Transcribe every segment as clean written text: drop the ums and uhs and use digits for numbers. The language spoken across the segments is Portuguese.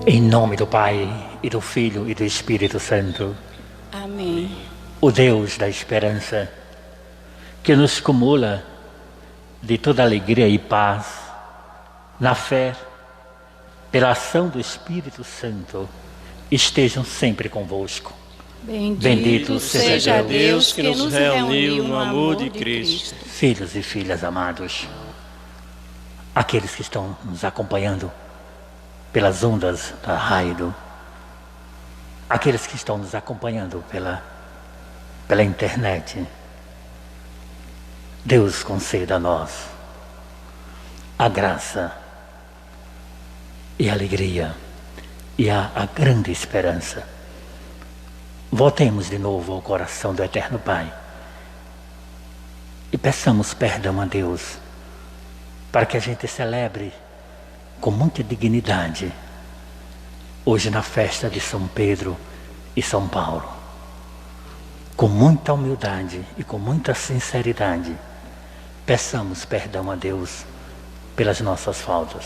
Em nome do Pai, e do Filho, e do Espírito Santo. Amém. O Deus da esperança, que nos cumula de toda alegria e paz, na fé, pela ação do Espírito Santo, estejam sempre convosco. Bendito seja Deus que nos reuniu no amor de Cristo. Filhos e filhas amados, aqueles que estão nos acompanhando pelas ondas da rádio, aqueles que estão nos acompanhando pela internet, Deus conceda a nós a graça e a alegria e a grande esperança. Voltemos de novo ao coração do Eterno Pai e peçamos perdão a Deus para que a gente celebre com muita dignidade hoje na festa de São Pedro e São Paulo, com muita humildade e com muita sinceridade, peçamos perdão a Deus pelas nossas faltas.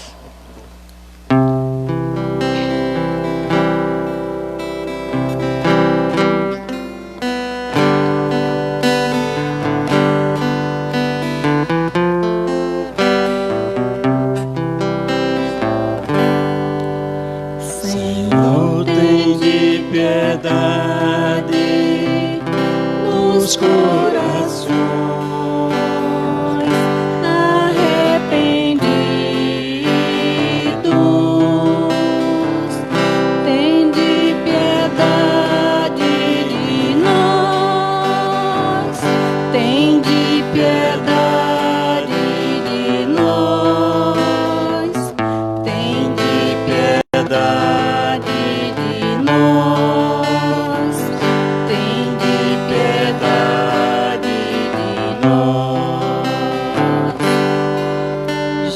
Senhor, tem de piedade nos corações arrependidos, tem de piedade de nós, tem de piedade de nós, tem de piedade de nós, tem de piedade de nós.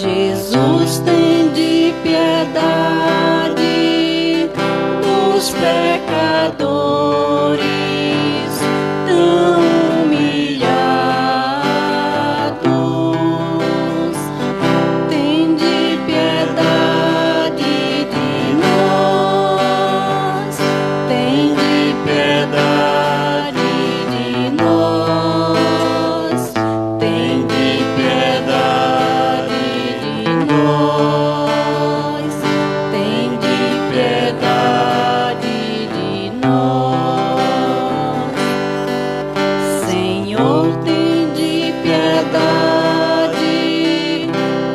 Jesus, tem de piedade dos pecadores tão humilhados, tem de piedade de nós, tem de piedade de nós, tem de piedade de nós, tem de piedade de nós. Senhor, tem de piedade,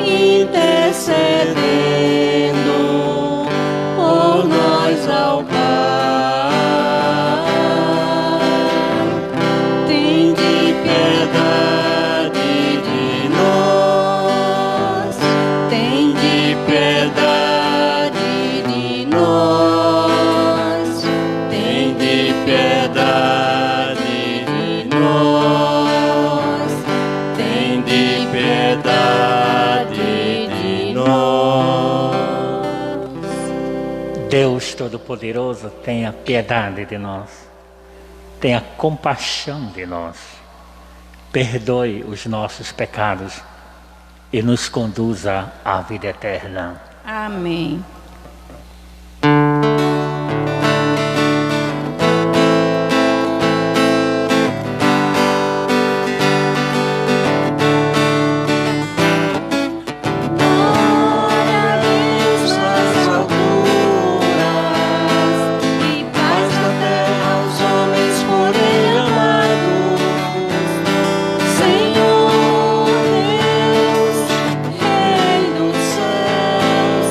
intercedendo por nós ao Pai. Tem de piedade de nós, tem de piedade de nós, tem de piedade de nós, tem de piedade de nós. Deus Todo-Poderoso, tenha piedade de nós, tenha compaixão de nós, perdoe os nossos pecados e nos conduza à vida eterna. Amém. Glória a Deus nas alturas e paz na terra aos homens por Ele amados. Senhor Deus, Rei dos céus,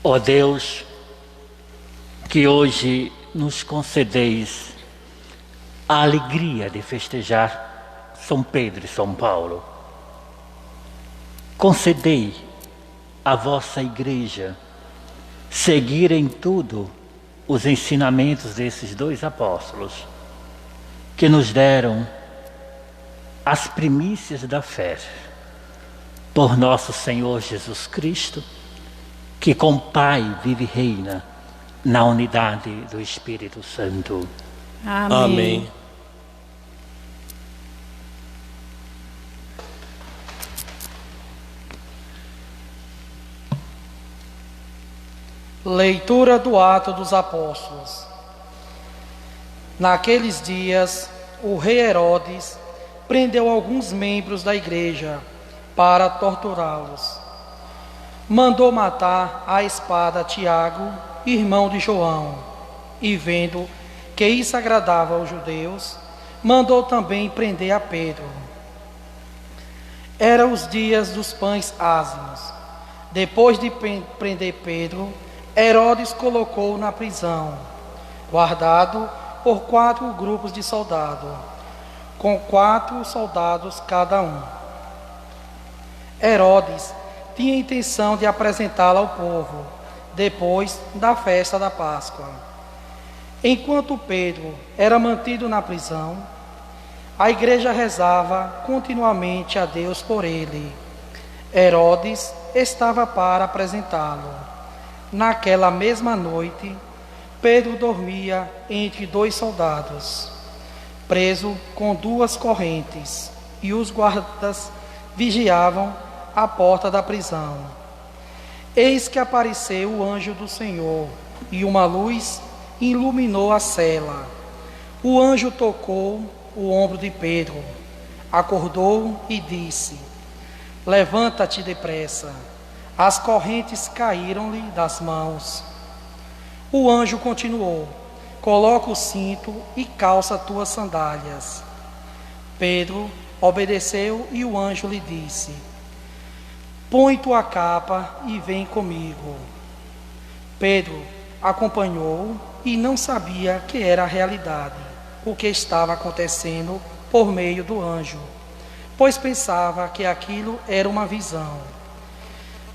Ó Deus, que hoje nos concedeis a alegria de festejar São Pedro e São Paulo. Concedei à vossa Igreja seguir em tudo os ensinamentos desses dois apóstolos, que nos deram as primícias da fé, por nosso Senhor Jesus Cristo, que com Pai vive e reina na unidade do Espírito Santo. Amém. Amém. Leitura do Atos dos Apóstolos. Naqueles dias, o rei Herodes prendeu alguns membros da igreja para torturá-los. Mandou matar à espada Tiago, irmão de João, e vendo que isso agradava aos judeus, mandou também prender a Pedro. Eram os dias dos pães ázimos. Depois de prender Pedro, Herodes colocou-o na prisão, guardado por 4 grupos de soldados, com 4 soldados cada um. Herodes tinha a intenção de apresentá-lo ao povo, depois da festa da Páscoa. Enquanto Pedro era mantido na prisão, a igreja rezava continuamente a Deus por ele. Herodes estava para apresentá-lo. Naquela mesma noite, Pedro dormia entre 2 soldados, preso com 2 correntes, e os guardas vigiavam a porta da prisão. Eis que apareceu o anjo do Senhor, e uma luz iluminou a cela. O anjo tocou o ombro de Pedro, acordou e disse: levanta-te depressa. As correntes caíram-lhe das mãos. O anjo continuou: coloca o cinto e calça tuas sandálias. Pedro obedeceu e o anjo lhe disse: põe tua capa e vem comigo. Pedro acompanhou e não sabia que era a realidade, o que estava acontecendo por meio do anjo, pois pensava que aquilo era uma visão.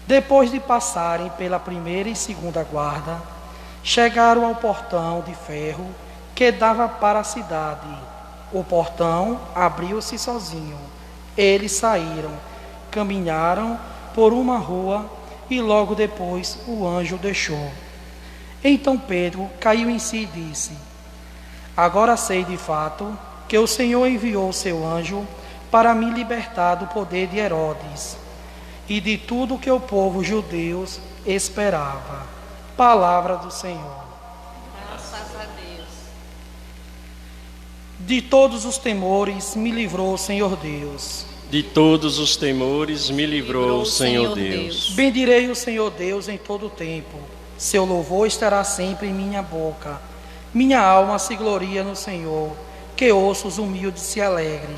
Depois de passarem pela primeira e segunda guarda, chegaram ao portão de ferro que dava para a cidade. O portão abriu-se sozinho. Eles saíram, caminharam por uma rua e logo depois o anjo deixou. Então Pedro caiu em si e disse: agora sei de fato que o Senhor enviou o seu anjo para me libertar do poder de Herodes e de tudo que o povo judeu esperava. Palavra do Senhor. Graças a Deus. De todos os temores me livrou o Senhor Deus. De todos os temores me livrou o Senhor Deus. Bendirei o Senhor Deus em todo o tempo. Seu louvor estará sempre em minha boca. Minha alma se gloria no Senhor, que ossos humildes se alegrem.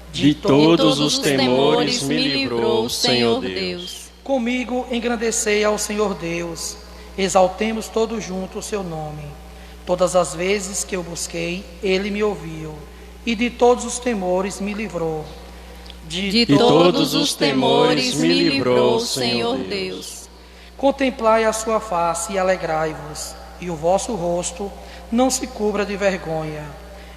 De todos os temores me livrou o Senhor Deus. Comigo engrandecei ao Senhor Deus, exaltemos todos juntos o seu nome. Todas as vezes que eu busquei, ele me ouviu, e de todos os temores me livrou. De todos os temores me livrou o Senhor Deus. Contemplai a sua face e alegrai-vos, e o vosso rosto não se cubra de vergonha.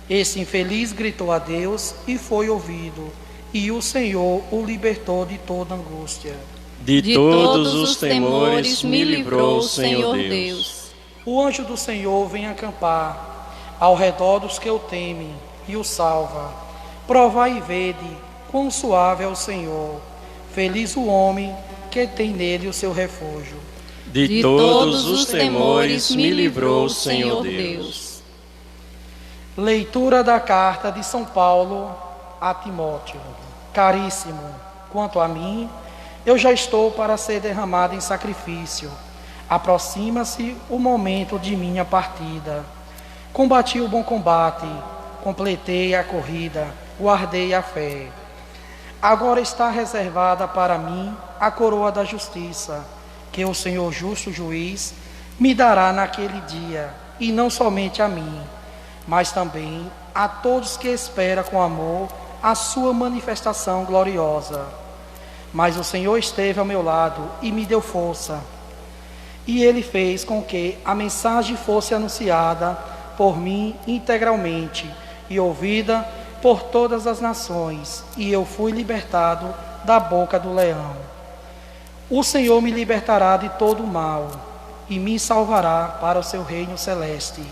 Esse infeliz gritou a Deus e foi ouvido, e o Senhor o libertou de toda angústia. De todos os temores me livrou o Senhor Deus. O anjo do Senhor vem acampar ao redor dos que o temem e o salva. Provai e vede quão suave é o Senhor. Feliz o homem que tem nele o seu refúgio. De todos os temores me livrou o Senhor Deus. Leitura da carta de São Paulo a Timóteo. Caríssimo, quanto a mim, eu já estou para ser derramado em sacrifício. Aproxima-se o momento de minha partida. Combati o bom combate, completei a corrida, guardei a fé. Agora está reservada para mim a coroa da justiça, que o Senhor justo juiz me dará naquele dia, e não somente a mim, mas também a todos que esperam com amor a sua manifestação gloriosa. Mas o Senhor esteve ao meu lado e me deu força, e Ele fez com que a mensagem fosse anunciada por mim integralmente e ouvida por todas as nações, e eu fui libertado da boca do leão. O Senhor me libertará de todo o mal e me salvará para o seu reino celeste.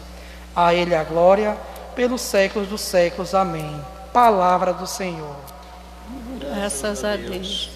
A Ele a glória pelos séculos dos séculos. Amém. Palavra do Senhor. Graças a Deus.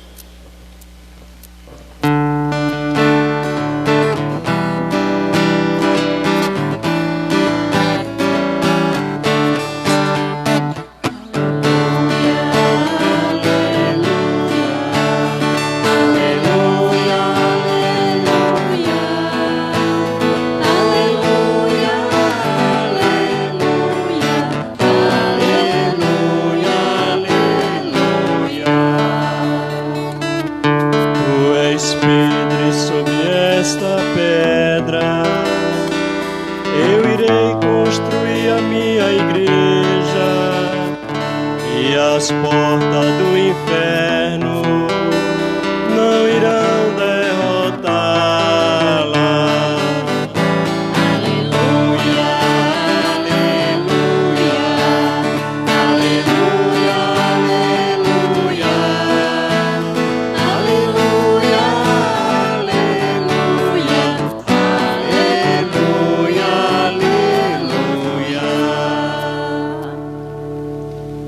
As portas do inferno não irão derrotá-la. Aleluia, aleluia, aleluia, aleluia, aleluia, aleluia, aleluia.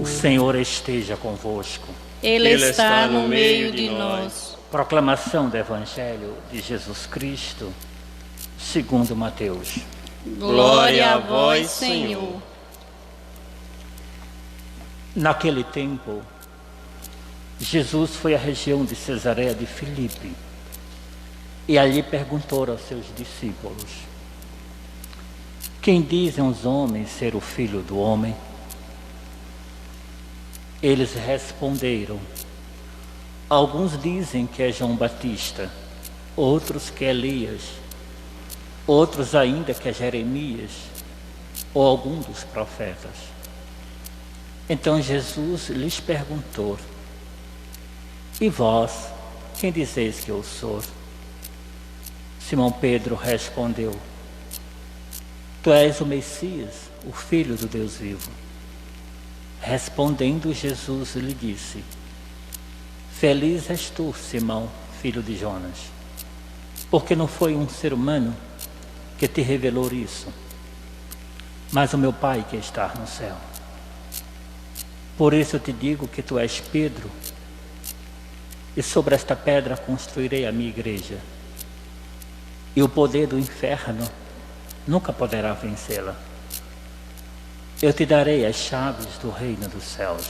O Senhor esteja convosco. Ele está no meio de nós. Proclamação do Evangelho de Jesus Cristo, segundo Mateus. Glória a vós, Senhor. Naquele tempo, Jesus foi à região de Cesareia de Filipe e ali perguntou aos seus discípulos: quem dizem os homens ser o Filho do Homem? Eles responderam: alguns dizem que é João Batista, outros que é Elias, outros ainda que é Jeremias ou algum dos profetas. Então Jesus lhes perguntou: e vós, quem dizeis que eu sou? Simão Pedro respondeu: tu és o Messias, o Filho do Deus vivo. Respondendo Jesus lhe disse: feliz és tu, Simão, filho de Jonas, porque não foi um ser humano que te revelou isso, mas o meu Pai que está no céu. Por isso eu te digo que tu és Pedro, e sobre esta pedra construirei a minha igreja, e o poder do inferno nunca poderá vencê-la. Eu te darei as chaves do reino dos céus.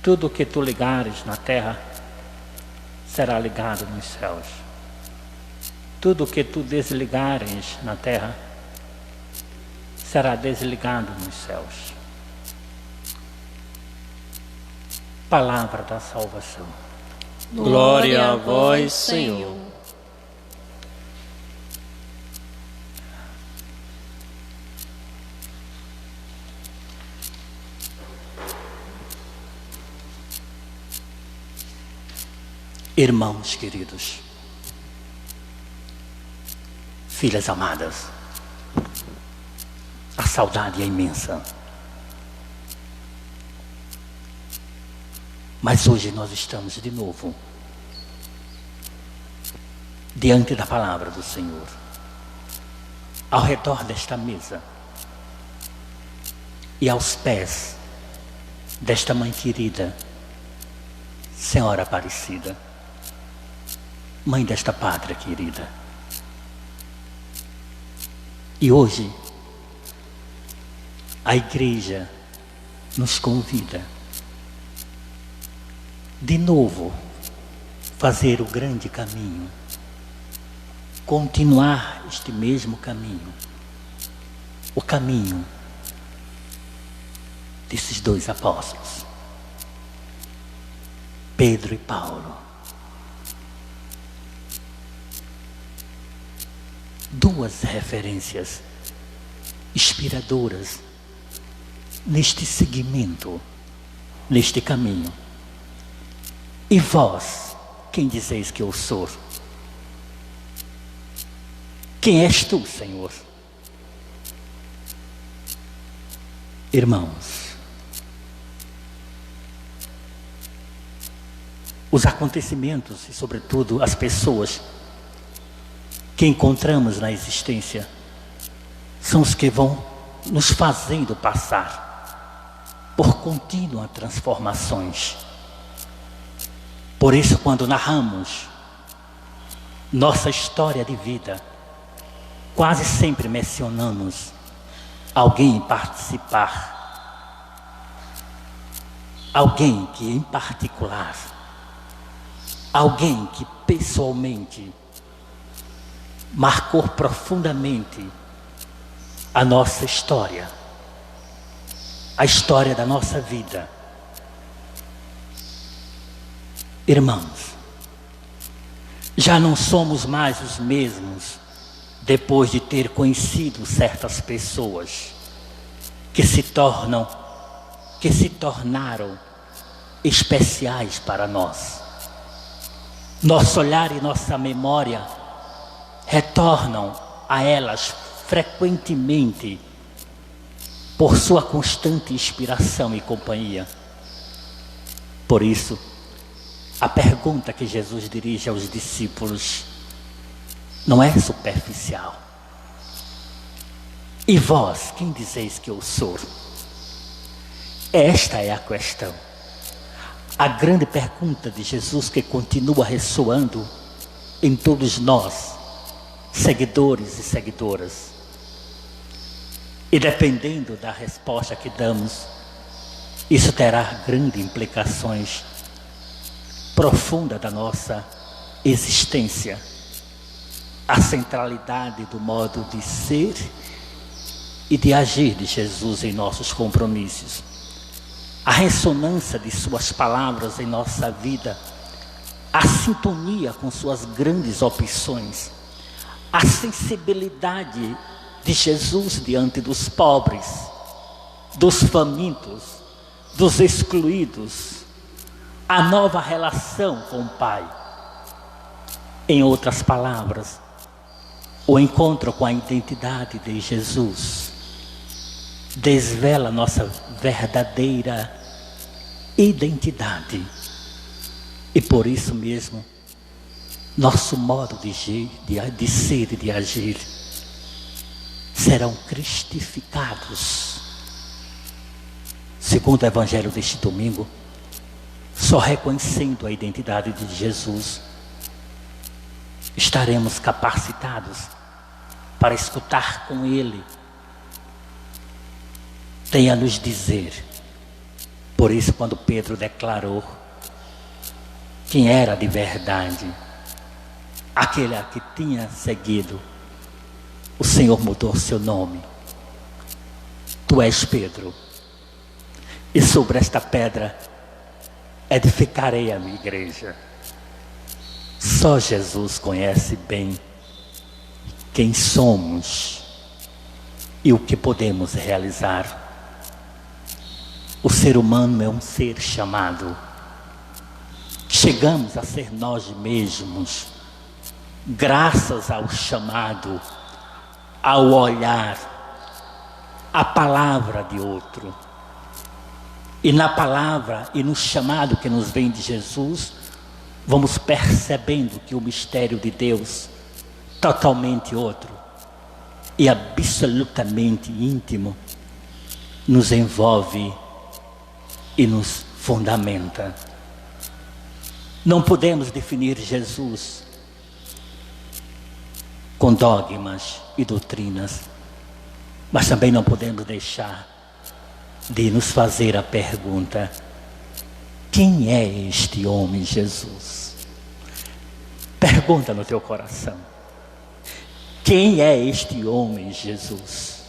Tudo o que tu ligares na terra será ligado nos céus. Tudo o que tu desligares na terra será desligado nos céus. Palavra da salvação. Glória a vós, Senhor. Irmãos queridos, filhas amadas, a saudade é imensa. Mas hoje nós estamos de novo diante da palavra do Senhor, ao redor desta mesa e aos pés desta mãe querida, Senhora Aparecida, mãe desta pátria querida. E hoje a igreja nos convida de novo fazer o grande caminho, continuar este mesmo caminho, o caminho desses dois apóstolos, Pedro e Paulo. duas referências inspiradoras neste segmento, neste caminho. E vós, quem dizeis que eu sou? Quem és tu, Senhor? Irmãos, os acontecimentos e, sobretudo, as pessoas que encontramos na existência são os que vão nos fazendo passar por contínuas transformações. Por isso, quando narramos nossa história de vida, quase sempre mencionamos alguém em participar, alguém que em particular, alguém que pessoalmente marcou profundamente a nossa história, a história da nossa vida. Irmãos, já não somos mais os mesmos depois de ter conhecido certas pessoas que se tornaram especiais para nós. Nosso olhar e nossa memória retornam a elas frequentemente por sua constante inspiração e companhia. Por isso, a pergunta que Jesus dirige aos discípulos não é superficial. E vós, quem dizeis que eu sou? Esta é a questão. A grande pergunta de Jesus que continua ressoando em todos nós, seguidores e seguidoras. E dependendo da resposta que damos, isso terá grandes implicações profundas da nossa existência. A centralidade do modo de ser e de agir de Jesus em nossos compromissos. A ressonância de suas palavras em nossa vida. A sintonia com suas grandes opções. A sensibilidade de Jesus diante dos pobres, dos famintos, dos excluídos. A nova relação com o Pai. Em outras palavras, o encontro com a identidade de Jesus desvela nossa verdadeira identidade. E por isso mesmo, nosso modo de ser e de agir serão cristificados. Segundo o Evangelho deste domingo, só reconhecendo a identidade de Jesus estaremos capacitados para escutar com Ele. Tem a nos dizer. Por isso, quando Pedro declarou quem era de verdade, aquele a que tinha seguido, o Senhor mudou seu nome. Tu és Pedro, e sobre esta pedra edificarei a minha igreja. Só Jesus conhece bem quem somos e o que podemos realizar. O ser humano é um ser chamado. Chegamos a ser nós mesmos, graças ao chamado, ao olhar, à palavra de outro. E na palavra e no chamado que nos vem de Jesus, vamos percebendo que o mistério de Deus, totalmente outro e absolutamente íntimo, nos envolve e nos fundamenta. Não podemos definir Jesus com dogmas e doutrinas, mas também não podemos deixar de nos fazer a pergunta: quem é este homem Jesus? Pergunta no teu coração: quem é este homem Jesus?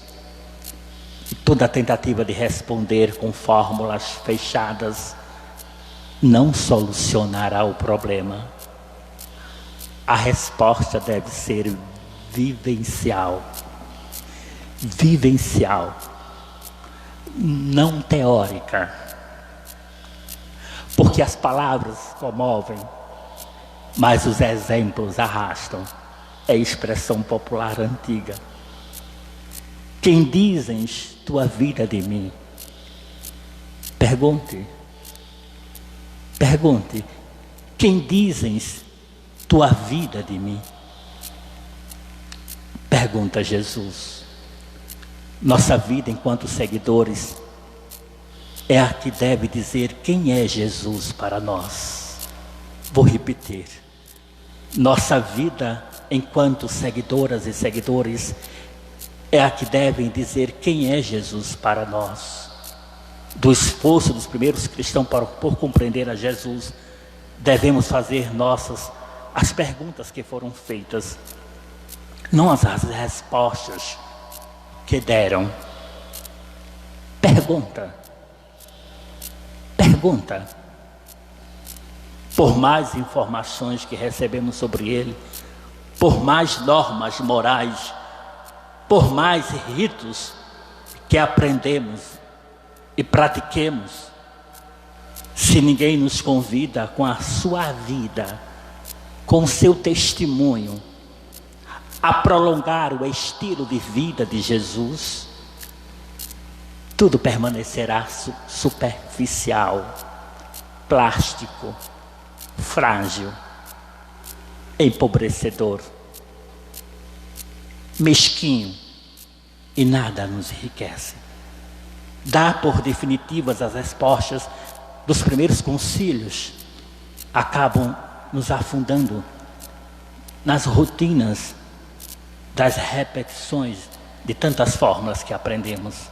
E toda tentativa de responder com fórmulas fechadas não solucionará o problema. A resposta deve ser vivencial. Vivencial. Não teórica. Porque as palavras comovem, mas os exemplos arrastam. É expressão popular antiga. Quem dizes tua vida de mim? Pergunte. Pergunte. Quem dizes tua vida de mim? Pergunta Jesus. Nossa vida enquanto seguidores é a que deve dizer quem é Jesus para nós. Vou repetir. Nossa vida enquanto seguidoras e seguidores é a que devem dizer quem é Jesus para nós. Do esforço dos primeiros cristãos por compreender a Jesus, devemos fazer nossas as perguntas que foram feitas, não as respostas que deram. Pergunta. Pergunta. Por mais informações que recebemos sobre ele, por mais normas morais, por mais ritos que aprendemos e pratiquemos, se ninguém nos convida com a sua vida, com o seu testemunho, a prolongar o estilo de vida de Jesus, tudo permanecerá superficial, plástico, frágil, empobrecedor, mesquinho, e nada nos enriquece. Dar por definitivas as respostas dos primeiros concílios acabam nos afundando nas rotinas das repetições de tantas fórmulas que aprendemos.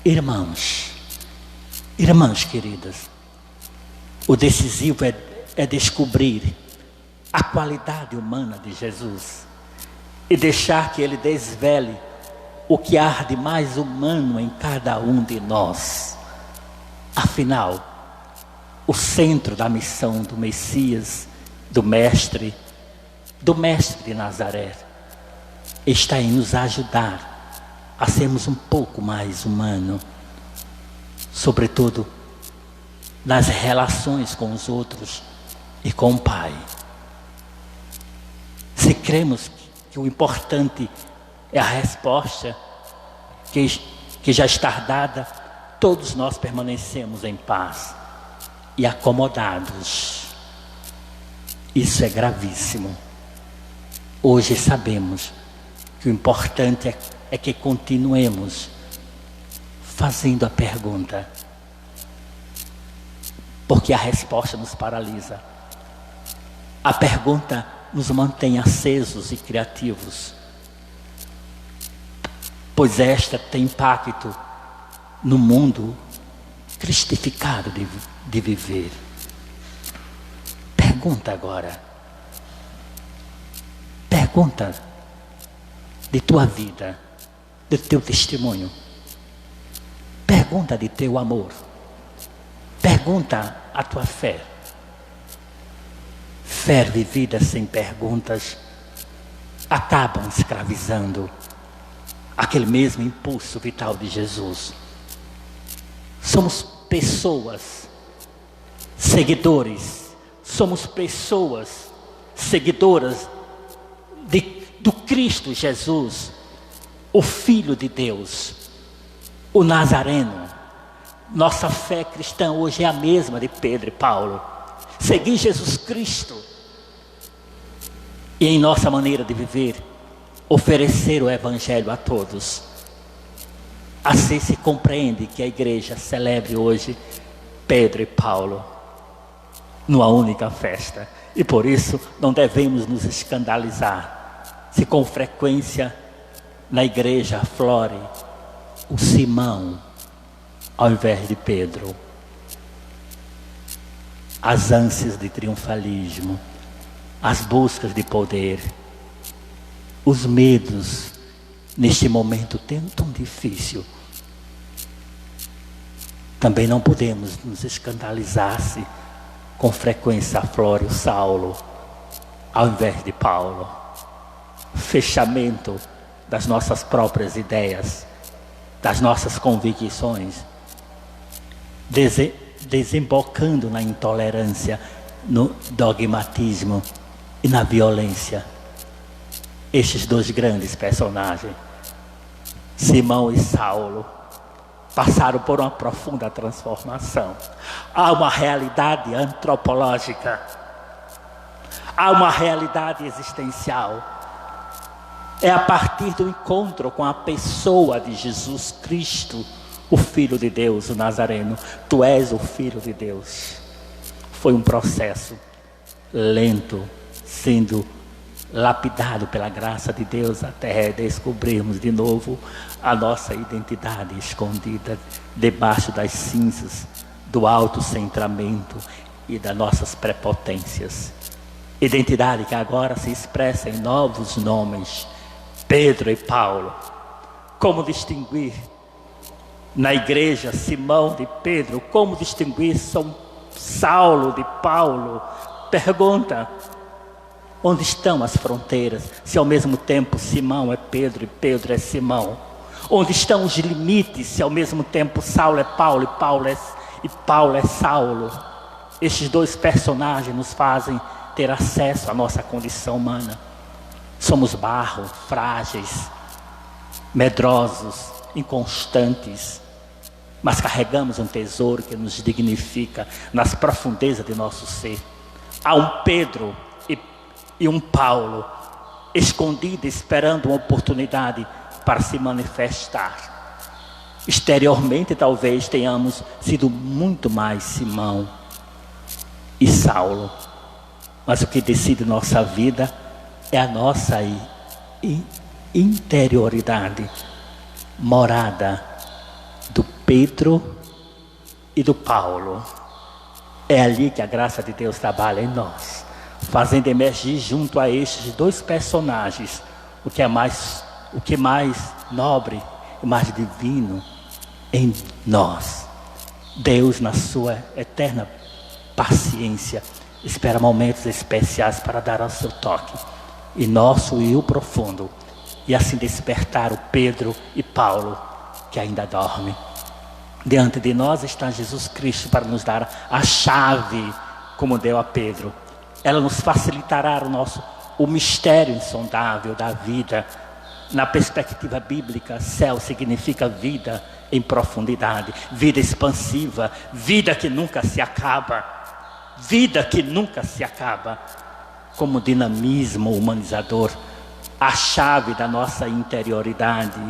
Irmãos, irmãs queridas, o decisivo é descobrir a qualidade humana de Jesus e deixar que Ele desvele o que há de mais humano em cada um de nós. Afinal, o centro da missão do Messias, do Mestre de Nazaré, está em nos ajudar a sermos um pouco mais humanos, sobretudo nas relações com os outros e com o Pai. Se cremos que o importante é a resposta que já está dada, todos nós permanecemos em paz e acomodados. Isso é gravíssimo. Hoje sabemos que o importante é que continuemos fazendo a pergunta, porque a resposta nos paralisa. A pergunta nos mantém acesos e criativos, pois esta tem impacto no mundo cristificado de viver. Pergunta agora. Pergunta de tua vida, de teu testemunho. Pergunta de teu amor. Pergunta a tua fé. Fé vivida sem perguntas acabam escravizando aquele mesmo impulso vital de Jesus. Somos pessoas, seguidores, somos pessoas seguidoras do Cristo Jesus, o Filho de Deus, o Nazareno. Nossa fé cristã hoje é a mesma de Pedro e Paulo. Seguir Jesus Cristo e, em nossa maneira de viver, oferecer o Evangelho a todos. Assim se compreende que a igreja celebre hoje Pedro e Paulo numa única festa. E por isso não devemos nos escandalizar se com frequência na igreja aflore o Simão ao invés de Pedro. As ânsias de triunfalismo, as buscas de poder, os medos neste momento tão difícil. Também não podemos nos escandalizar se com frequência aflore o Saulo ao invés de Paulo. fechamento das nossas próprias ideias, das nossas convicções, desembocando na intolerância, no dogmatismo e na violência. Estes dois grandes personagens, Simão e Saulo, passaram por uma profunda transformação. Há uma realidade antropológica, há uma realidade existencial. É a partir do encontro com a pessoa de Jesus Cristo, o Filho de Deus, o Nazareno. Tu és o Filho de Deus. Foi um processo lento, sendo lapidado pela graça de Deus, até descobrirmos de novo a nossa identidade escondida debaixo das cinzas do autocentramento e das nossas prepotências. Identidade que agora se expressa em novos nomes, Pedro e Paulo. Como distinguir na igreja Simão de Pedro? Como distinguir São Saulo de Paulo? Pergunta: onde estão as fronteiras, se ao mesmo tempo Simão é Pedro e Pedro é Simão? Onde estão os limites, se ao mesmo tempo Saulo é Paulo e Paulo é Saulo? Estes dois personagens nos fazem ter acesso à nossa condição humana. Somos barro, frágeis, medrosos, inconstantes, mas carregamos um tesouro que nos dignifica nas profundezas de nosso ser. Há um Pedro e um Paulo escondido, esperando uma oportunidade para se manifestar. Exteriormente talvez tenhamos sido muito mais Simão e Saulo, mas o que decide nossa vida é a nossa interioridade, morada do Pedro e do Paulo. É ali que a graça de Deus trabalha em nós, fazendo emergir junto a estes dois personagens o que mais nobre e mais divino em nós. Deus, na sua eterna paciência, espera momentos especiais para dar ao seu toque e nosso e o profundo, e assim despertar o Pedro e Paulo que ainda dormem. Diante de nós está Jesus Cristo para nos dar a chave, como deu a Pedro. Ela nos facilitará o mistério insondável da vida. Na perspectiva bíblica, céu significa vida em profundidade, vida expansiva, vida que nunca se acaba, vida que nunca se acaba, como dinamismo humanizador, a chave da nossa interioridade.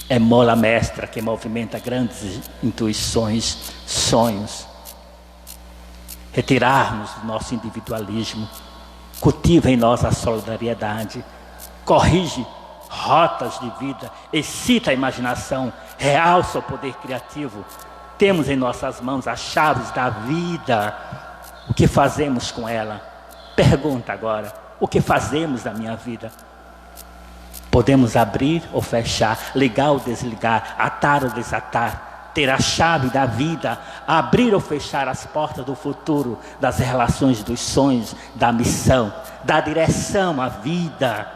É mola mestra que movimenta grandes intuições, sonhos. Retirarmos do nosso individualismo, cultiva em nós a solidariedade, corrige rotas de vida, excita a imaginação, realça o poder criativo. Temos em nossas mãos as chaves da vida. O que fazemos com ela? Pergunta agora: o que fazemos da minha vida? Podemos abrir ou fechar, ligar ou desligar, atar ou desatar, ter a chave da vida, abrir ou fechar as portas do futuro, das relações, dos sonhos, da missão, da direção à vida,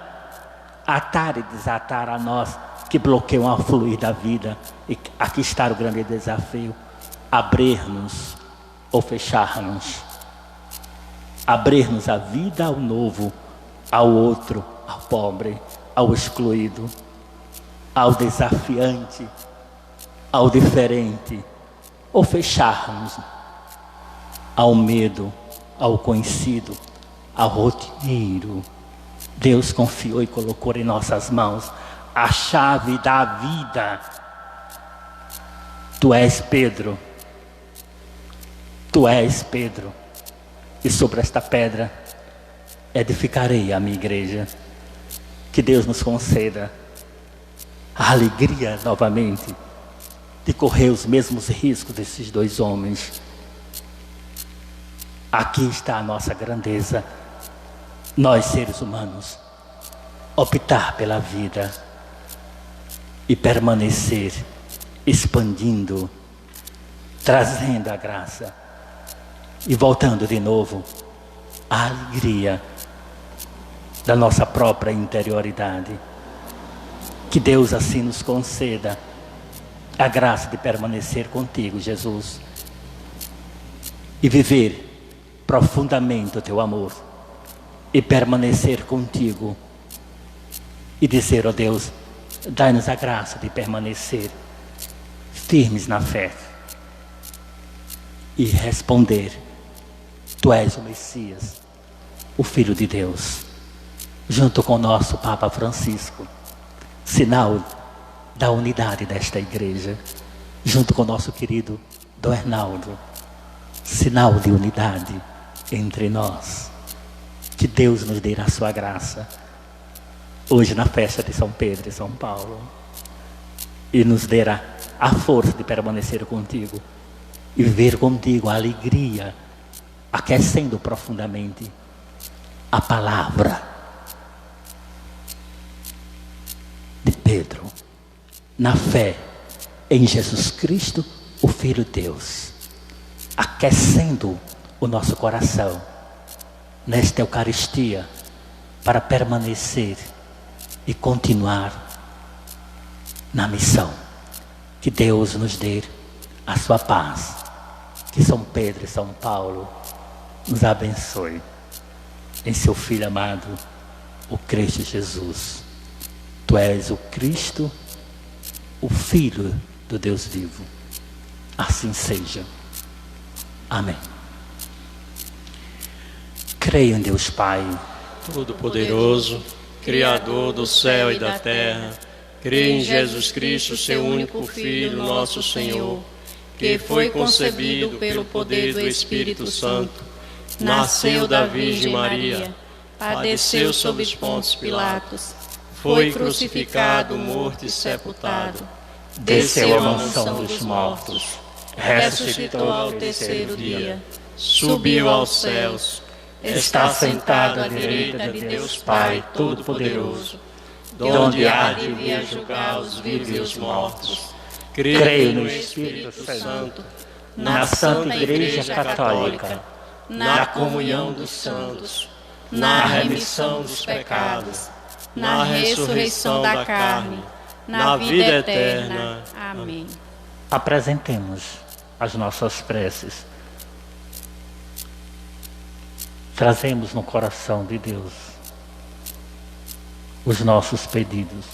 atar e desatar a nós que bloqueiam o fluir da vida. E aqui está o grande desafio: abrir-nos ou fechar-nos, abrir-nos à vida, ao novo, ao outro, ao pobre, ao excluído, ao desafiante, ao diferente, ou fechar-nos ao medo, ao conhecido, ao rotineiro. Deus confiou e colocou em nossas mãos a chave da vida. Tu és Pedro, tu és Pedro, e sobre esta pedra edificarei a minha igreja. Que Deus nos conceda a alegria novamente de correr os mesmos riscos desses dois homens. Aqui está a nossa grandeza, nós seres humanos, optar pela vida e permanecer expandindo, trazendo a graça e voltando de novo a alegria da nossa própria interioridade. Que Deus assim nos conceda a graça de permanecer contigo, Jesus, e viver profundamente o teu amor, e permanecer contigo, e dizer, ó Deus, dai-nos a graça de permanecer firmes na fé, e responder, tu és o Messias, o Filho de Deus, junto com o nosso Papa Francisco, sinal da unidade desta igreja, junto com o nosso querido Dom Hernaldo, sinal de unidade entre nós. Que Deus nos dê a sua graça, hoje na festa de São Pedro e São Paulo, e nos dê a força de permanecer contigo, e ver contigo a alegria, aquecendo profundamente a palavra de Pedro, na fé em Jesus Cristo, o Filho de Deus, aquecendo o nosso coração nesta Eucaristia, para permanecer e continuar na missão. Que Deus nos dê a sua paz, que São Pedro e São Paulo nos abençoe em seu Filho amado, o Cristo Jesus. Tu és o Cristo, o Filho do Deus vivo. Assim seja. Amém. Creio em Deus Pai Todo-Poderoso, Criador do céu e da terra. Creio em Jesus Cristo, seu único Filho, nosso Senhor, que foi concebido pelo poder do Espírito Santo, nasceu da Virgem Maria, padeceu sob os Pôncio Pilatos, foi crucificado, morto e sepultado, desceu à mansão dos mortos, ressuscitou ao terceiro dia, subiu aos céus, está sentado à direita de Deus Pai Todo-Poderoso, donde há de vir julgar os vivos e os mortos. Creio no Espírito Santo, na Santa Igreja Católica, na comunhão dos santos, na remissão dos pecados, na ressurreição da carne, na vida eterna. Amém. Apresentemos as nossas preces. Trazemos no coração de Deus os nossos pedidos.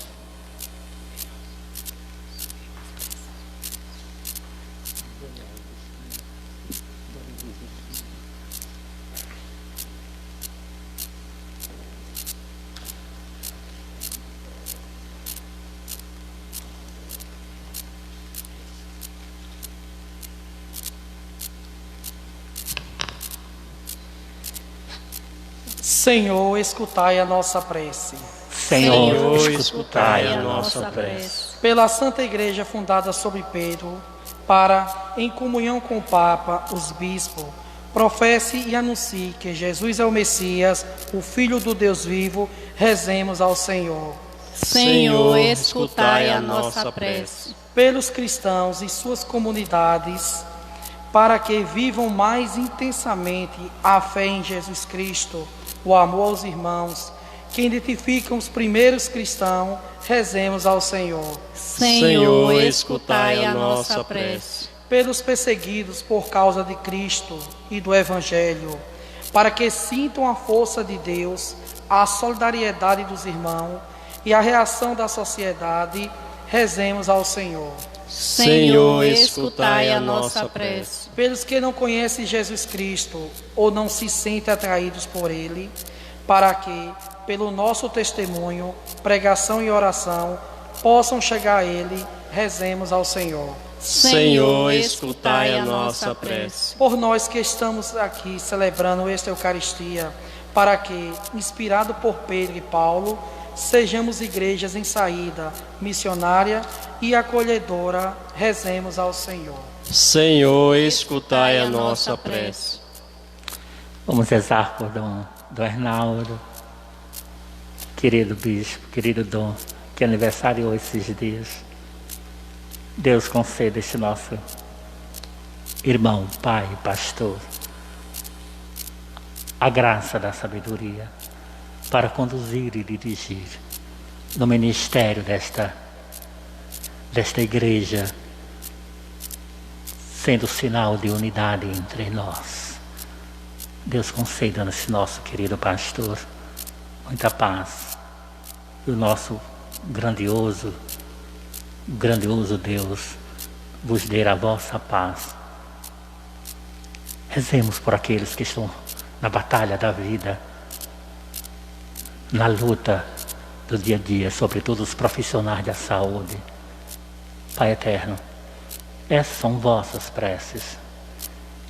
Senhor, escutai a nossa prece. Senhor, escutai a nossa prece. Pela Santa Igreja fundada sobre Pedro, para, em comunhão com o Papa, os bispos, professe e anuncie que Jesus é o Messias, o Filho do Deus vivo, rezemos ao Senhor. Senhor, escutai a nossa prece. Pelos cristãos e suas comunidades, para que vivam mais intensamente a fé em Jesus Cristo, o amor aos irmãos, que identificam os primeiros cristãos, rezemos ao Senhor. Senhor, escutai a nossa prece. Pelos perseguidos por causa de Cristo e do Evangelho, para que sintam a força de Deus, a solidariedade dos irmãos e a reação da sociedade, rezemos ao Senhor. Senhor, escutai a nossa prece. Pelos que não conhecem Jesus Cristo ou não se sentem atraídos por Ele, para que, pelo nosso testemunho, pregação e oração, possam chegar a Ele, rezemos ao Senhor. Senhor, escutai a nossa prece. Por nós que estamos aqui celebrando esta Eucaristia, para que, inspirado por Pedro e Paulo, sejamos igrejas em saída, missionária e acolhedora, rezemos ao Senhor. Senhor, escutai a nossa prece. Vamos rezar por Dom Hernaldo, querido bispo, querido Dom, que aniversariou esses dias. Deus conceda este nosso irmão, pai, pastor, a graça da sabedoria, para conduzir e dirigir no ministério desta igreja, sendo sinal de unidade entre nós. Deus conceda nesse nosso querido pastor muita paz. E o nosso grandioso Deus vos dê a vossa paz. Rezemos por aqueles que estão na batalha da vida, na luta do dia a dia, sobretudo os profissionais da saúde. Pai eterno, essas são vossas preces.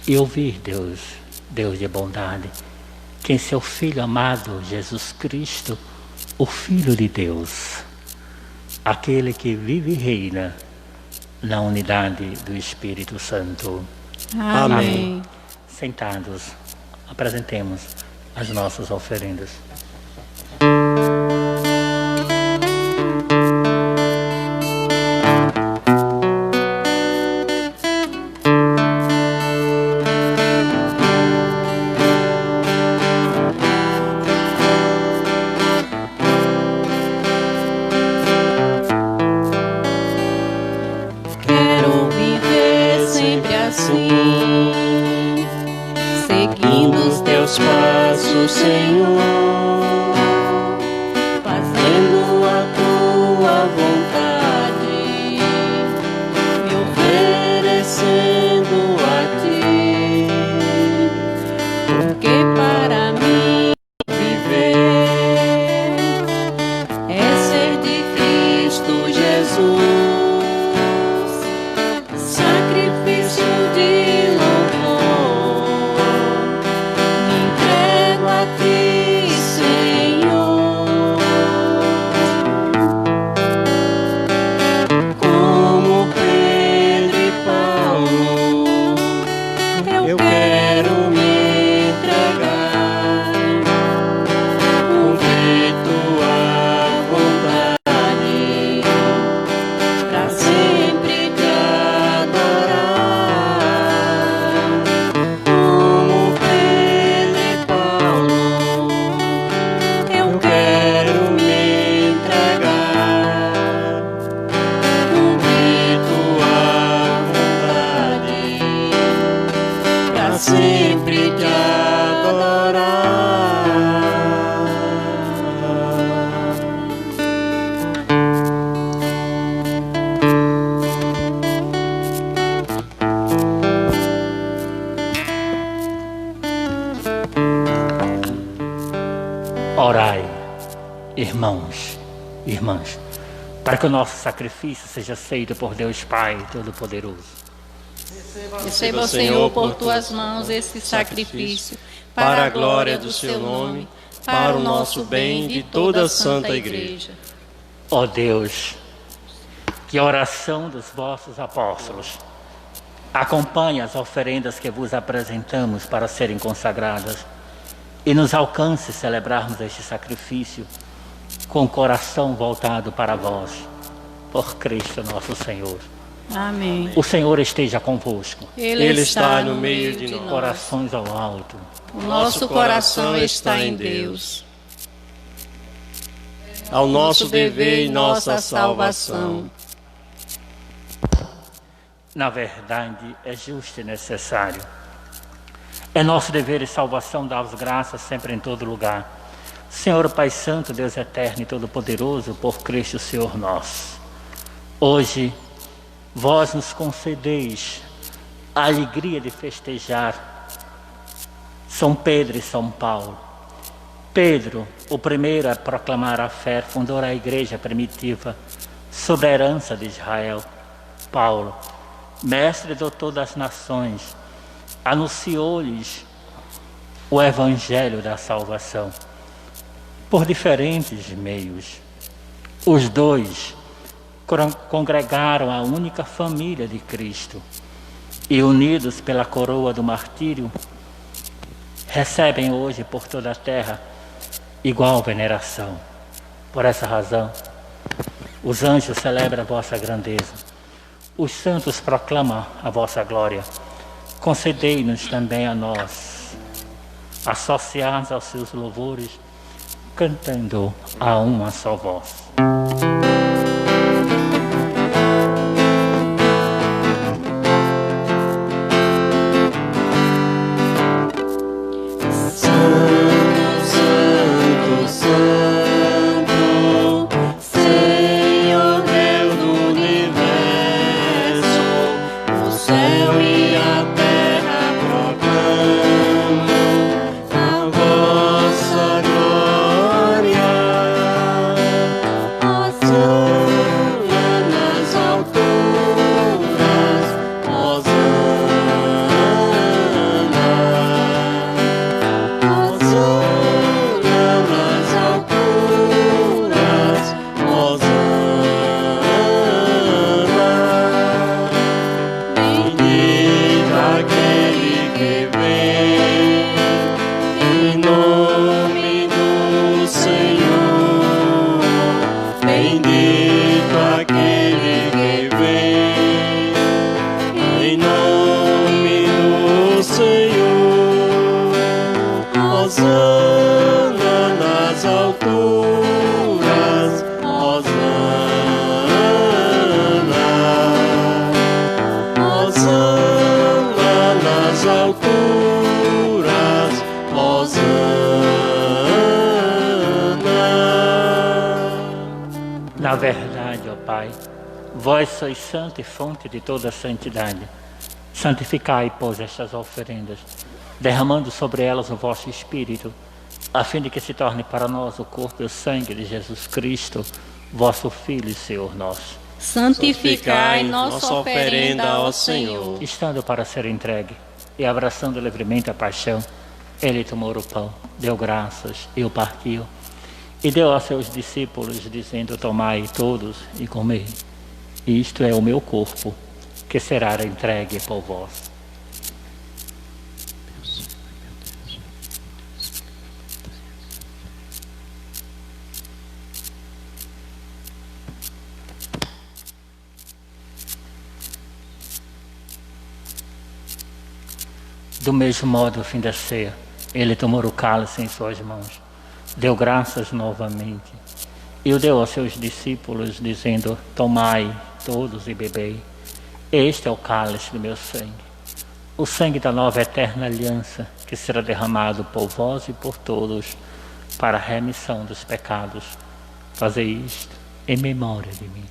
E ouvir, Deus de bondade, que em seu Filho amado, Jesus Cristo, o Filho de Deus, aquele que vive e reina na unidade do Espírito Santo. Amém. Sentados, apresentemos as nossas oferendas. Quero viver sempre assim, seguindo os teus passos, Senhor, fazendo a tua vontade, me oferecendo a ti, porque para mim viver é ser de Cristo Jesus, sacrifício de louvor, me entrego a ti, Senhor. Como Pedro e Paulo, eu quero me entregar, cumprir tua vontade, pra sempre te adorar. Como Pedro e Paulo, eu quero me entregar, cumprir tua vontade, pra sempre te adorar. Orai, irmãos e irmãs, para que o nosso sacrifício seja aceito por Deus Pai Todo-Poderoso. Receba, Senhor, por tuas mãos esse sacrifício, para a glória do seu nome, para o nosso bem de toda a Santa Igreja. Ó Deus, que a oração dos vossos apóstolos acompanhe as oferendas que vos apresentamos para serem consagradas e nos alcance celebrarmos este sacrifício com o coração voltado para vós, por Cristo nosso Senhor. Amém. O Senhor esteja convosco. Ele está no meio de nós. Corações ao alto. O nosso coração está em Deus. Ao nosso dever e nossa salvação. Na verdade, é justo e necessário. É nosso dever e salvação dar-vos graças sempre em todo lugar. Senhor Pai Santo, Deus Eterno e Todo-Poderoso, por Cristo Senhor nosso. Hoje, vós nos concedeis a alegria de festejar São Pedro e São Paulo. Pedro, o primeiro a proclamar a fé, fundou a igreja primitiva sob a herança de Israel. Paulo, mestre e doutor das nações, anunciou-lhes o evangelho da salvação por diferentes meios. Os dois congregaram a única família de Cristo e, unidos pela coroa do martírio, recebem hoje por toda a terra igual veneração. Por essa razão, os anjos celebram a vossa grandeza, os santos proclamam a vossa glória. Concedei-nos também a nós, associados aos seus louvores, cantando a uma só voz. Na verdade, ó Pai, vós sois santo e fonte de toda santidade. Santificai, pois, estas oferendas, derramando sobre elas o vosso Espírito, a fim de que se torne para nós o corpo e o sangue de Jesus Cristo, vosso Filho e Senhor nosso. Santificai nossa oferenda ao Senhor. Estando para ser entregue e abraçando livremente a paixão, ele tomou o pão, deu graças e o partiu, e deu a seus discípulos, dizendo: tomai todos e comei. Isto é o meu corpo, que será entregue por vós. Do mesmo modo, ao fim da ceia, ele tomou o cálice em suas mãos, deu graças novamente, e o deu aos seus discípulos, dizendo: tomai todos e bebei. Este é o cálice do meu sangue, o sangue da nova eterna aliança, que será derramado por vós e por todos, para a remissão dos pecados. Fazei isto em memória de mim.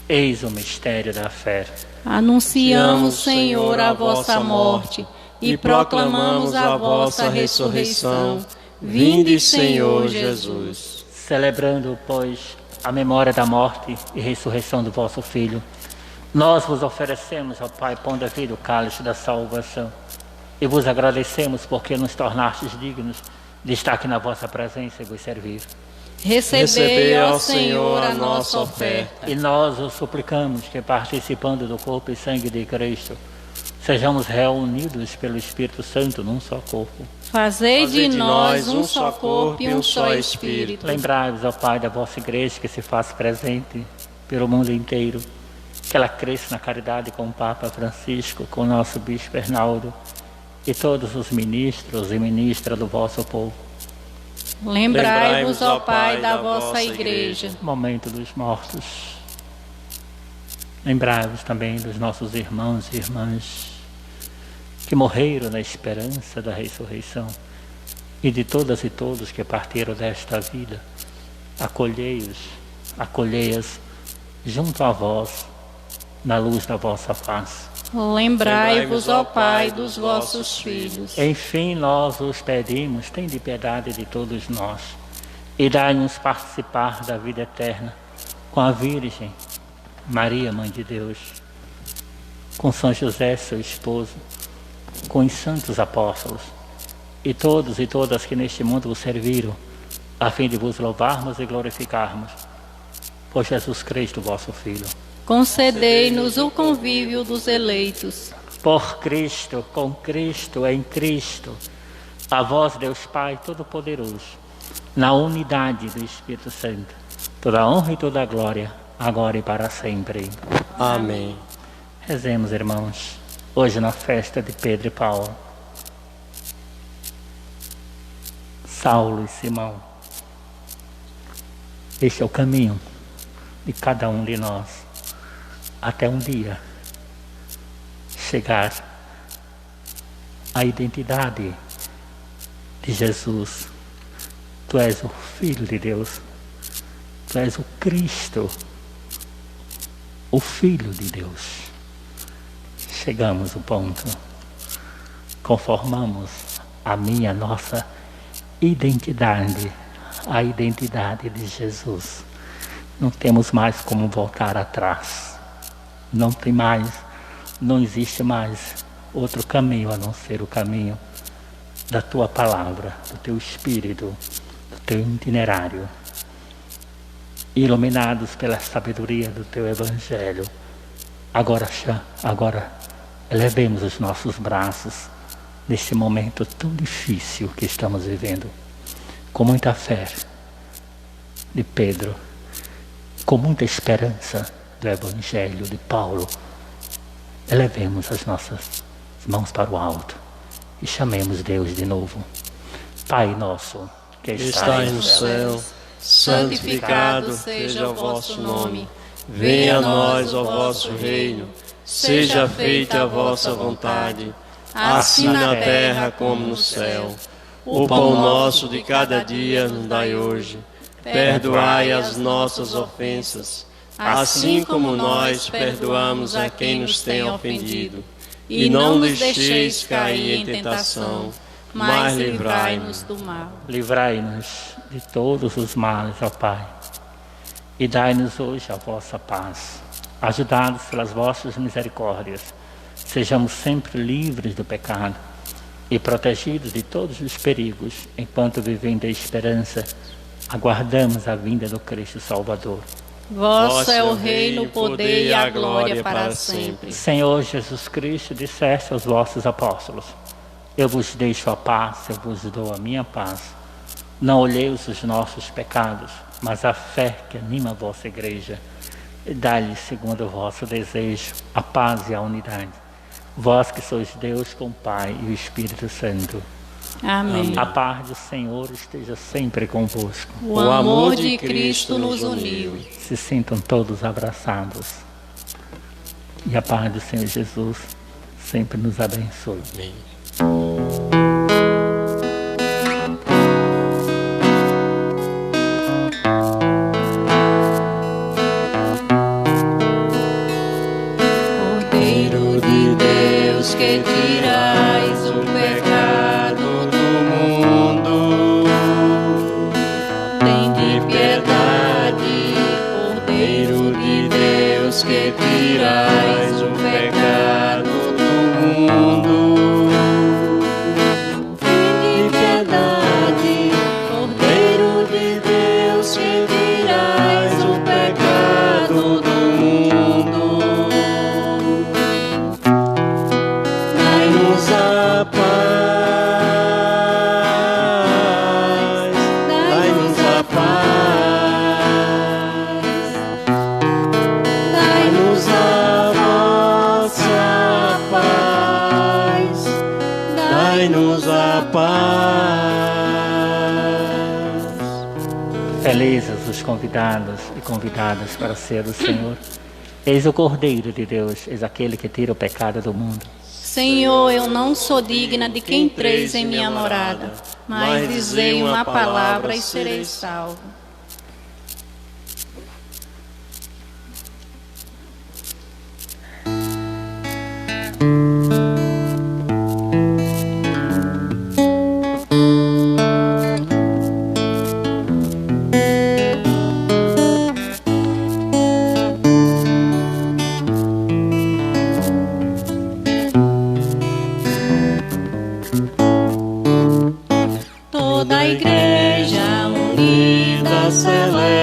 Eis o mistério da fé. Anunciamos, Senhor, a vossa morte e proclamamos a vossa ressurreição. Vinde, Senhor Jesus. Celebrando, pois, a memória da morte e ressurreição do vosso Filho, nós vos oferecemos, ó Pai, pão da vida, o cálice da salvação, e vos agradecemos porque nos tornastes dignos de estar aqui na vossa presença e vos servir. Recebei, ó Senhor, a nossa oferta. E nós os suplicamos que, participando do corpo e sangue de Cristo, sejamos reunidos pelo Espírito Santo num só corpo. Fazei de nós um só corpo e um só Espírito. Lembrai-vos, ó Pai, da vossa igreja que se faz presente pelo mundo inteiro, que ela cresça na caridade com o Papa Francisco, com o nosso Bispo Bernardo e todos os ministros e ministras do vosso povo. Lembrai-vos, ó Pai, da vossa igreja. Momento dos mortos. Lembrai-vos também dos nossos irmãos e irmãs que morreram na esperança da ressurreição, e de todas e todos que partiram desta vida. Acolhei-os, acolhei-as junto a vós, na luz da vossa face. Lembrai-vos, ó Pai, dos vossos filhos. Enfim, nós os pedimos, tende piedade de todos nós, e dai-nos participar da vida eterna com a Virgem Maria, Mãe de Deus, com São José, seu esposo, com os santos apóstolos, e todos e todas que neste mundo vos serviram, a fim de vos louvarmos e glorificarmos, por Jesus Cristo, vosso Filho. Concedei-nos o convívio dos eleitos. Por Cristo, com Cristo, em Cristo, A vós, Deus Pai Todo-Poderoso, na unidade do Espírito Santo, toda a honra e toda a glória, agora e para sempre. Amém. Rezemos, irmãos, hoje na festa de Pedro e Paulo, Saulo e Simão. Este é o caminho de cada um de nós, até um dia chegar à identidade de Jesus. Tu és o Filho de Deus, Tu és o Cristo, o Filho de Deus. Chegamos ao ponto, conformamos a nossa identidade, a identidade de Jesus. Não temos mais como voltar atrás. Não existe mais outro caminho a não ser o caminho da Tua Palavra, do Teu Espírito, do Teu itinerário. Iluminados pela sabedoria do Teu Evangelho, agora elevemos os nossos braços neste momento tão difícil que estamos vivendo, com muita fé de Pedro, com muita esperança do Evangelho de Paulo. Elevemos as nossas mãos para o alto e chamemos Deus de novo. Pai nosso, que Estais no céu, santificado seja o vosso nome. Venha a nós o vosso reino. Seja feita a vossa vontade, assim na terra como no céu. O pão nosso de cada dia nos dai hoje. Perdoai as nossas ofensas, assim como nós perdoamos a quem nos tem ofendido. E não nos deixeis cair em tentação, mas livrai-nos do mal. Livrai-nos de todos os males, ó Pai, e dai-nos hoje a vossa paz. Ajudados pelas vossas misericórdias, sejamos sempre livres do pecado e protegidos de todos os perigos, enquanto vivendo a esperança, aguardamos a vinda do Cristo Salvador. Vosso é o reino, o poder e a glória para sempre. Senhor Jesus Cristo, disseste aos vossos apóstolos: eu vos deixo a paz, eu vos dou a minha paz. Não olheis os nossos pecados, mas a fé que anima a vossa igreja. E dai-lhe, segundo o vosso desejo, a paz e a unidade. Vós que sois Deus com o Pai e o Espírito Santo. Amém. A paz do Senhor esteja sempre convosco. O amor de Cristo nos uniu. Se sintam todos abraçados. E a paz do Senhor Jesus sempre nos abençoe. Amém. Cordeiro de Deus, que tirais o pecado do mundo, tende piedade. Cordeiro de Deus, que tirais o pecado do mundo, tende piedade. Cordeiro de Deus, que tirais o pecado do mundo, dai-nos a paz, dai-nos a paz, dai-nos a vossa paz, dai-nos a paz. Felizes os convidados e convidadas para ser do Senhor. Eis o Cordeiro de Deus, eis aquele que tira o pecado do mundo. Senhor, eu não sou digna de que entreis em minha morada, mas dizei uma palavra e serei salvo. Toda a igreja unida celebra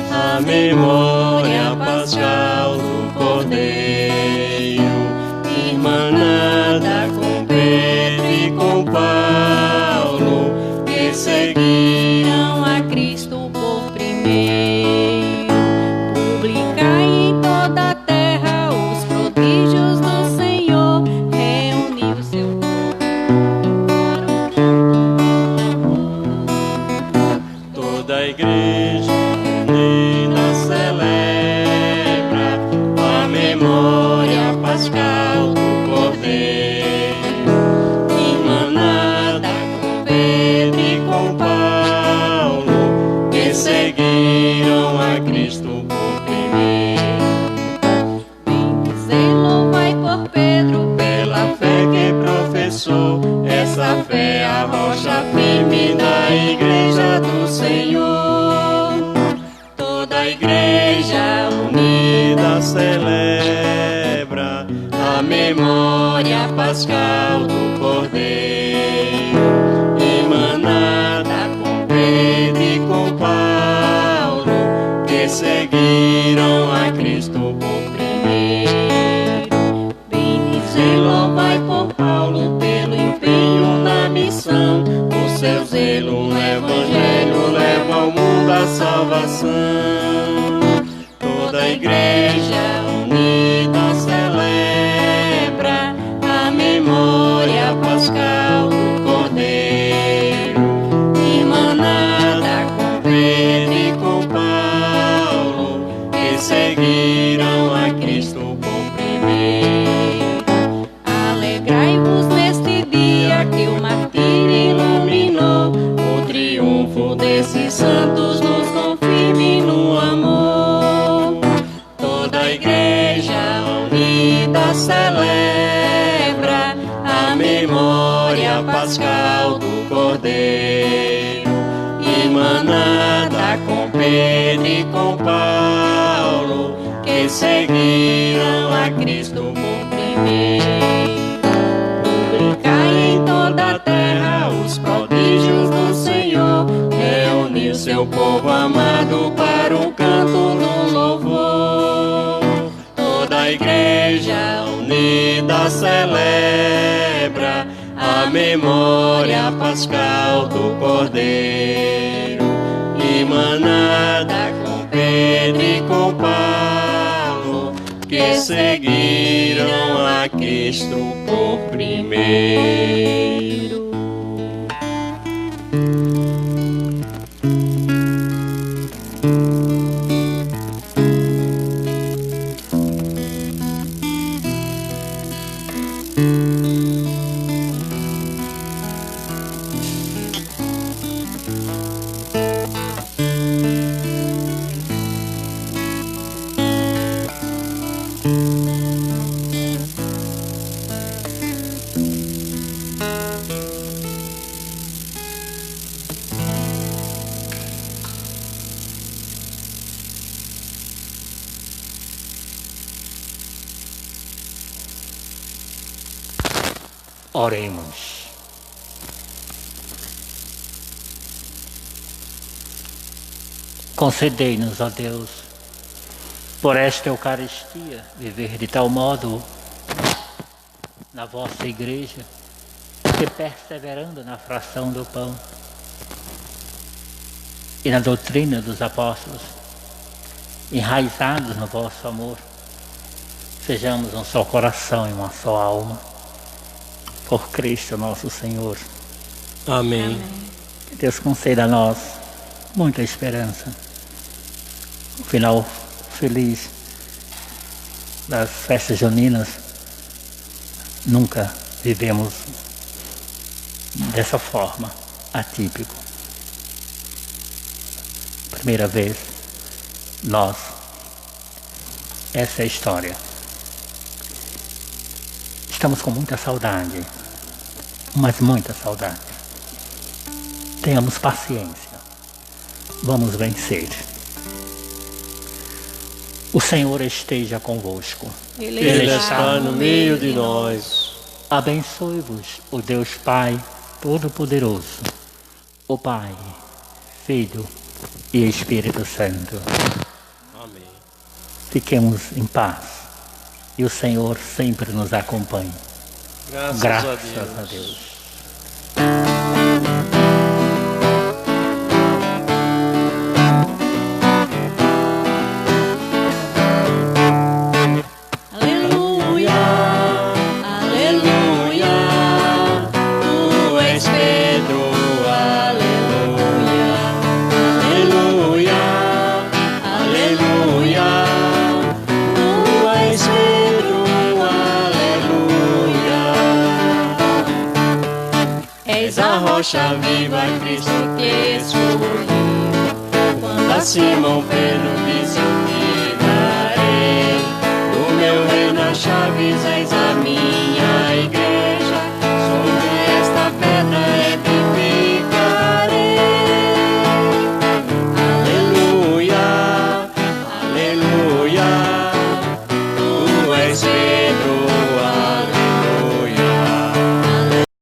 a memória pascal do Cordeiro, irmanada com Pedro e com com Paulo, que seguiram a Cristo por primeiro. Publicai em toda a terra os prodígios do Senhor, reuniu o seu toda a igreja unida celebra a memória pascal do Cordeiro, em manada com Pedro e com Paulo, que seguiram a Cristo por primeiro. bendizer, louvai por Pedro, Pela fé que professou, essa fé é a rocha firme da igreja do Senhor. Toda a igreja unida celebra a memória pascal do Cordeiro, emanada com Pedro e com Paulo, que seguiram a Cristo por primeiro. bendizer, louvai por Paulo pelo empenho na missão, o seu zelo no evangelho leva ao mundo a salvação. Toda a igreja unida celebra a memória pascal do Cordeiro, emanada com Pedro e com Paulo, que seguiram a Cristo por primeiro. alegrai-vos neste dia que o martírio iluminou, O triunfo desses santos nos confirme no amor. Toda a igreja unida celebra a memória pascal do Cordeiro, emanada com Pedro e com Paulo, que seguiram a Cristo por primeiro. Publicai em toda a terra os prodígios do Senhor, reuniu seu povo amado para o canto do louvor. Toda a igreja unida celebra a memória pascal do Cordeiro, emanada com Pedro e com Paulo, que seguiram a Cristo por primeiro. Oremos. Concedei-nos, ó Deus, por esta Eucaristia, viver de tal modo na vossa igreja, que perseverando na fração do pão e na doutrina dos apóstolos, enraizados no vosso amor, sejamos um só coração e uma só alma, por Cristo nosso Senhor. Amém. Que Deus conceda a nós muita esperança, um final feliz das festas juninas. Nunca vivemos dessa forma, atípico. Primeira vez, nós, essa é a história. Estamos com muita saudade, mas muita saudade. Tenhamos paciência, vamos vencer. O Senhor esteja convosco. Ele está no meio de nós. Abençoe-vos o Deus Pai Todo-Poderoso, o Pai, Filho e Espírito Santo. Amém. Fiquemos em paz e o Senhor sempre nos acompanhe. Graças Graças a Deus. a Deus. És a rocha viva, Cristo te escolheu. Quando a Simão Pedro disse eu te darei, do meu reino as chaves és a minha